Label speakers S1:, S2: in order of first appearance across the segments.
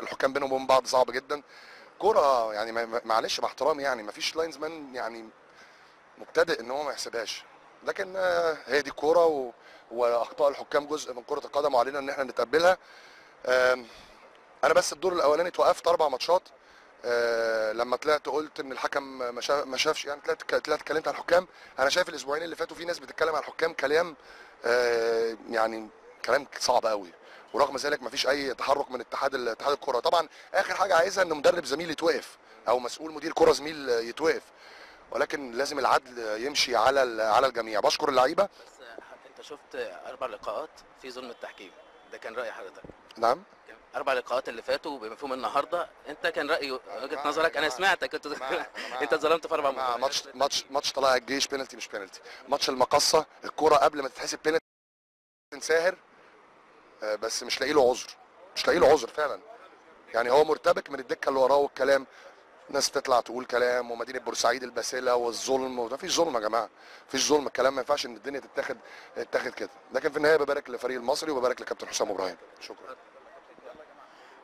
S1: الحكام بينهم وبين بعض صعب جدا. كوره يعني معلش مع احترامي يعني ما فيش لاينزمان يعني مبتدئ ان هو ما يحسبهاش، لكن هي دي الكوره واخطاء الحكام جزء من كره القدم وعلينا ان احنا نتقبلها. انا بس الدور الاولاني توقفت 4 ماتشات. لما طلعت قلت ان الحكم ما شافش، يعني طلعت اتكلمت عن الحكام. انا شايف الاسبوعين اللي فاتوا في ناس بتتكلم عن الحكام كلام يعني كلام صعب قوي، ورغم ذلك ما فيش اي تحرك من اتحاد الكره. طبعا اخر حاجه عايزها ان مدرب زميل يتوقف او مسؤول مدير كره زميل يتوقف، ولكن لازم العدل يمشي على الجميع. بشكر اللعيبه.
S2: بس انت شفت 4 لقاءات في ظلم التحكيم، ده كان رأي حضرتك؟
S1: نعم.
S2: 4 لقاءات اللي فاتوا بمفهوم النهارده انت كان رأي وجهة نظرك، انا سمعتك انت انت اتظلمت في 4 مباريات.
S1: ماتش طلائع الجيش بينالتي مش بينالتي، ماتش المقصه الكوره قبل ما تتحسب بينالتي ساهر، بس مش لاقي له عذر، مش لاقي له عذر فعلا. يعني هو مرتبك من الدكه اللي وراه والكلام، ناس تطلع تقول كلام ومدينه بورسعيد الباسله والظلم، وده فيش ظلم يا جماعه، فيش ظلم. الكلام ما ينفعش ان الدنيا تتاخد كده. لكن في النهايه ببارك للفريق المصري وببارك لكابتن حسام ابراهيم. شكرا.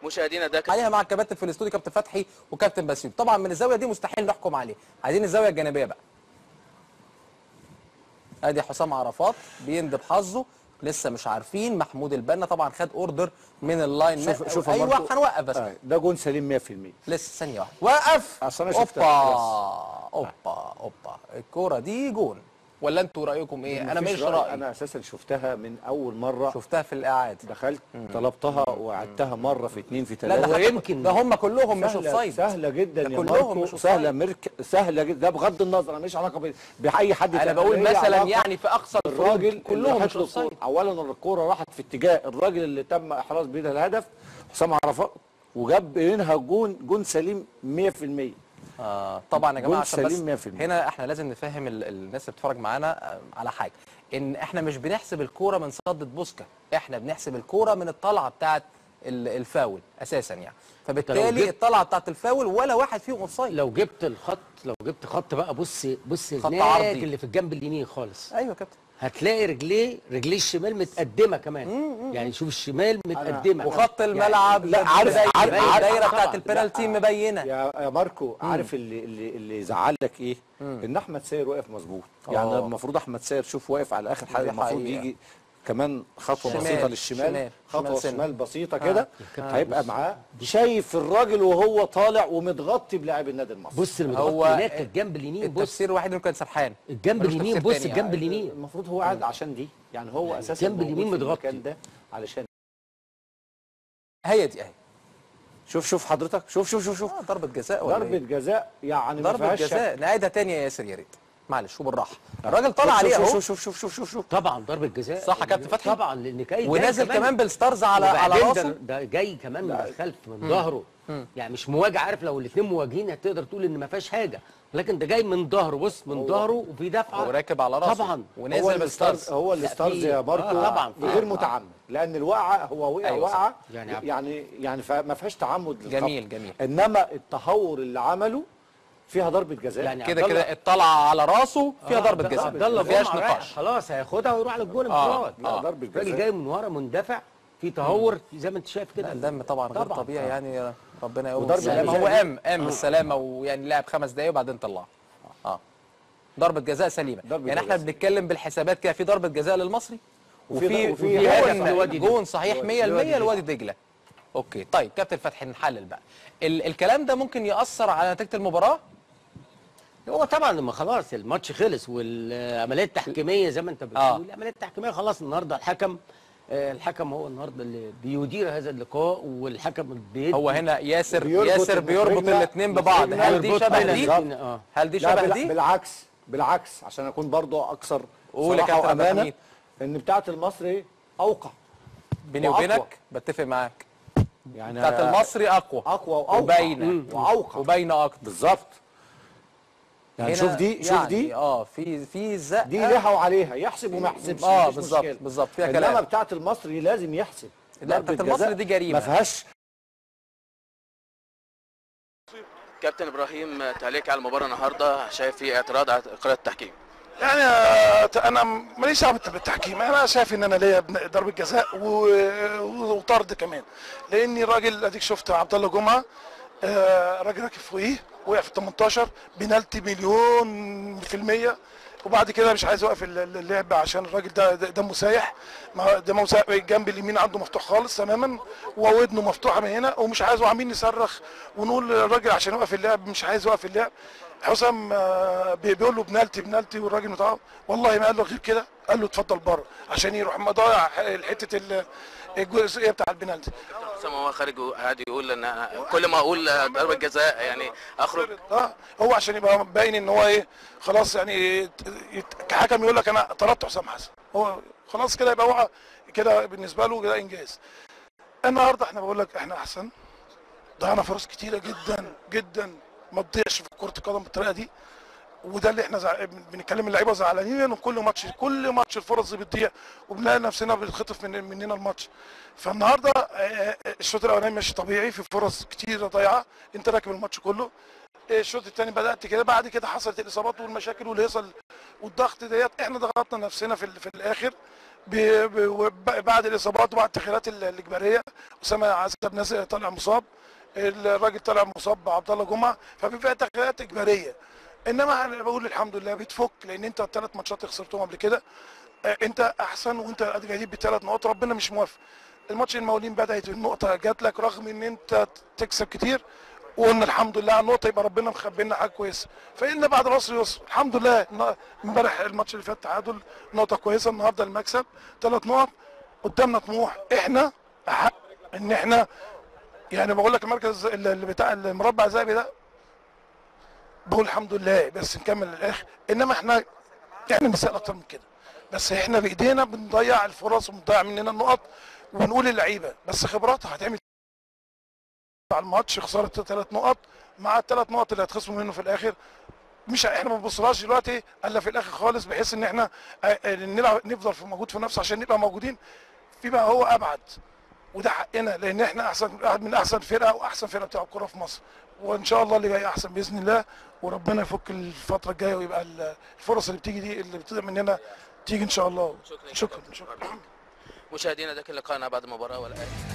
S2: مشاهدينا ده
S3: عليها مع الكباتن في الاستوديو كابتن فتحي وكابتن باسيل. طبعا من الزاويه دي مستحيل نحكم عليه، عايزين الزاويه الجانبيه بقى. ادي حسام عرفات بيندب حظه، لسه مش عارفين. محمود البنا طبعا خد اوردر من اللاين.
S4: شوف
S3: ايوه هنوقف بس.
S4: ده جون سليم 100%.
S3: لسه ثانيه واحده وقف.
S4: اصل انا
S3: اوبا
S4: شفتها
S3: اوبا الكوره دي جون ولا انتوا رايكم ايه؟ انا مش رايي.
S4: انا اساسا شفتها من اول مره،
S3: شفتها في الاعاده،
S4: دخلت طلبتها وعدتها مره في 2 في 3.
S3: لا ده يمكن ده هم كلهم مش اوفسايد.
S4: سهله جدا يا
S3: كلهم مش
S4: سهله جدا. ده بغض النظر، انا ماليش علاقه باي حد.
S3: انا بقول مثلا يعني في اقصى
S4: الراجل
S3: كلهم مش اوفسايد.
S4: اولا الكوره راحت في اتجاه الراجل اللي تم احراز بيده الهدف حسام عرفات، وجاب منها جون سليم 100%.
S3: طبعا يا جماعه عشان
S4: بس
S3: هنا احنا لازم نفهم الناس اللي بتتفرج معانا على حاجه، ان احنا مش بنحسب الكوره من صدة بوسكا، احنا بنحسب الكوره من الطلعه بتاعه الفاول اساسا يعني. فبالتالي الطلعه بتاعه الفاول ولا واحد فيهم اوفسايد.
S5: لو جبت خط بقى، بص
S3: خط
S5: هناك
S3: عرضي
S5: اللي في الجنب اليمين خالص.
S3: ايوه يا كابتن،
S5: هتلاقي رجليه الشمال متقدمه كمان. يعني شوف الشمال متقدمه،
S3: وخط الملعب
S4: لا عارف
S3: الدايره بتاعت البنالتي مبينه.
S4: يا ماركو عارف اللي زعلك ايه؟ ان احمد ساير واقف مظبوط. يعني المفروض احمد ساير شوف واقف على اخر حاجه، المفروض يجي كمان خطوه بسيطه للشمال، خطوه شمال بسيطه كده، هيبقى معاه شايف الراجل وهو طالع ومتغطي بلاعب النادي المصري.
S5: بص المتغطي هناك الجنب اليمين. بص
S3: التفسير الوحيد انه كان سرحان
S5: الجنب اليمين. بص الجنب اليمين
S4: المفروض هو قاعد عشان دي، يعني هو اساسا
S5: الجنب اليمين متغطي
S4: ده علشان
S3: هي دي اهي.
S4: شوف حضرتك، شوف
S3: ضربه جزاء ولا
S4: ضربه جزاء يعني ما
S3: ضربه
S4: فيهاش
S3: جزاء. نعيدها تاني يا ياسر يا ريت معلش وبالراحه. الراجل طلع عليه اهو.
S4: شوف
S5: طبعا ضربه جزاء
S3: صح يا كابتن فتحي؟
S5: طبعا لان جاي
S3: ونازل كمان بالستارز على راسه.
S5: ده جاي كمان من الخلف من ظهره، يعني مش مواجه. عارف لو الاثنين مواجهين هتقدر تقول ان ما فيهاش حاجه، لكن ده جاي من ظهره. بص من ظهره وفي دفعه
S3: وراكب على راسه
S5: طبعا،
S3: ونازل بالستارز.
S4: هو الستارز يا ماركو
S5: طبعا
S4: غير متعمد، لان الوقعه هو وقع وقعه
S5: يعني
S4: ما فيهاش تعمد للخط.
S3: جميل.
S4: انما التهور اللي عمله فيها ضربه جزاء.
S3: يعني كده الطلعه على راسه فيها ضربه جزاء، ما فيهاش نقاش.
S5: خلاص هياخدها ويروح على الجون انفراد.
S4: ضربه جزاء.
S5: الراجل جاي من ورا مندفع في تهور زي ما انت شايف كده.
S3: الدم طبعا غير طبيعي يعني. ربنا يقوم
S4: وضربة
S3: بالسلامه. هو قام بالسلامه ويعني لعب 5 دقايق وبعدين طلعه. ضربه جزاء سليمه. يعني احنا بنتكلم بالحسابات كده، في ضربه جزاء للمصري وفي جون صحيح 100% لوادي دجله. اوكي طيب كابتن فتحي نحلل بقى الكلام ده ممكن ياثر على نتيجه المباراه.
S5: هو طبعا لما خلاص الماتش خلص والعمليه التحكيميه زي ما انت بتقول، العمليه التحكيميه خلاص النهارده الحكم هو النهارده اللي بيدير هذا اللقاء، والحكم
S3: هو هنا ياسر بيربط الاثنين ببعض. هل دي شبه دي؟ هل دي شبه دي؟
S4: بالعكس عشان اكون برضو اكثر
S3: قول يا كابتن
S4: امانه ان بتاعه المصري اوقع.
S3: بيني وبينك بتفق معاك،
S4: يعني
S3: بتاعه المصري اقوى
S4: وباينه واوقع
S3: وباينه اكتر
S4: بالظبط. يعني شوف دي
S3: في زق
S4: دي ليها وعليها، يحسب وما يحسبش.
S3: بالظبط فيها كلام.
S4: انما بتاعه المصري لازم يحسب.
S3: لا بتاعه المصري دي جريمه
S4: ما فيهاش.
S2: كابتن ابراهيم تعليق على المباراه النهارده، شايف في اعتراض على قرار التحكيم؟
S6: يعني انا ماليش دعوه بالتحكيم، انا شايف ان انا ليا ضربه جزاء وطرد كمان، لاني الراجل اديك شفت عبد الله جمعه راجل راكب فوقيه وقع في 18 بنالتي مليون في المية، وبعد كده مش عايز يوقف اللعب عشان الراجل ده مسايح، ده مسايح الجنب اليمين عنده مفتوح خالص تماما وودنه مفتوحه من هنا ومش عايز، وعاملين نصرخ ونقول الراجل عشان يوقف اللعب مش عايز يوقف اللعب. حسام بيقول له بنالتي والراجل متعاطف، والله ما قال له غير كده، قال له اتفضل بره عشان يروح مضيع حته الجزئيه بتاع البنالتي.
S2: حسام هو خارج قاعد يقول ان كل ما اقول ضربه جزاء يعني اخرج.
S6: هو عشان يبقى باين ان هو ايه خلاص، يعني كحكم يقول لك انا طردت حسام حسن، هو خلاص كده يبقى هو كده بالنسبه له ده انجاز. النهارده احنا بقول لك احنا احسن، ضيعنا فرص كتيره جدا جدا ما تضيعش في كره القدم بالطريقه دي، وده اللي احنا بنتكلم اللعيبه زعلانين انه كل ماتش الفرص دي بتضيع وبنلاقي نفسنا بنتخطف مننا الماتش. فالنهارده الشوط الاولاني ماشي طبيعي في فرص كتيره ضايعه، انت راكب الماتش كله. الشوط الثاني بدات كده، بعد كده حصلت الاصابات والمشاكل والهيصه والضغط ديت، احنا ضغطنا نفسنا في الاخر بعد الاصابات وبعد التغييرات الاجباريه. اسامه عزب نازل طالع مصاب، الراجل طالع مصاب عبد الله جمعه، فبيبقى تغييرات اجباريه. انما انا بقول الحمد لله بتفك، لان انت الثلاث ماتشات خسرتهم قبل كده انت احسن وانت جايب بثلاث نقط، ربنا مش موافق. الماتش المقاولين بدات النقطه جات لك رغم ان انت تكسب كتير، وقلنا الحمد لله على النقطه، يبقى ربنا مخبينا حاجه كويسه. فان بعد العصر يسر الحمد لله. امبارح الماتش اللي فات تعادل، نقطه كويسه، النهارده المكسب 3 نقط، قدامنا طموح، احنا احق ان احنا يعني بقول لك المركز اللي بتاع المربع الذهبي ده، بقول الحمد لله بس نكمل للاخر. انما احنا يعني نسال اكتر من كده، بس احنا بايدينا بنضيع الفرص وبنضيع مننا النقط، وبنقول للعيبه بس خبراتها هتعمل على الماتش. خساره 3 نقط مع ال3 نقط اللي هتخصموا منه في الاخر، مش احنا ما بنبصلهاش دلوقتي الا في الاخر خالص، بحيث ان احنا نلعب نفضل في موجود في نفس عشان نبقى موجودين في بقى هو ابعد، وده حقنا لان احنا من احسن فرقه واحسن فرقه بتلعب كوره في مصر، وان شاء الله اللي جاي احسن باذن الله، وربنا يفك الفتره الجايه ويبقى الفرص اللي بتيجي دي اللي بتضيع مننا تيجي ان شاء الله. شكرا.
S2: مشاهدينا ده كان لقاءنا بعد المباراه والان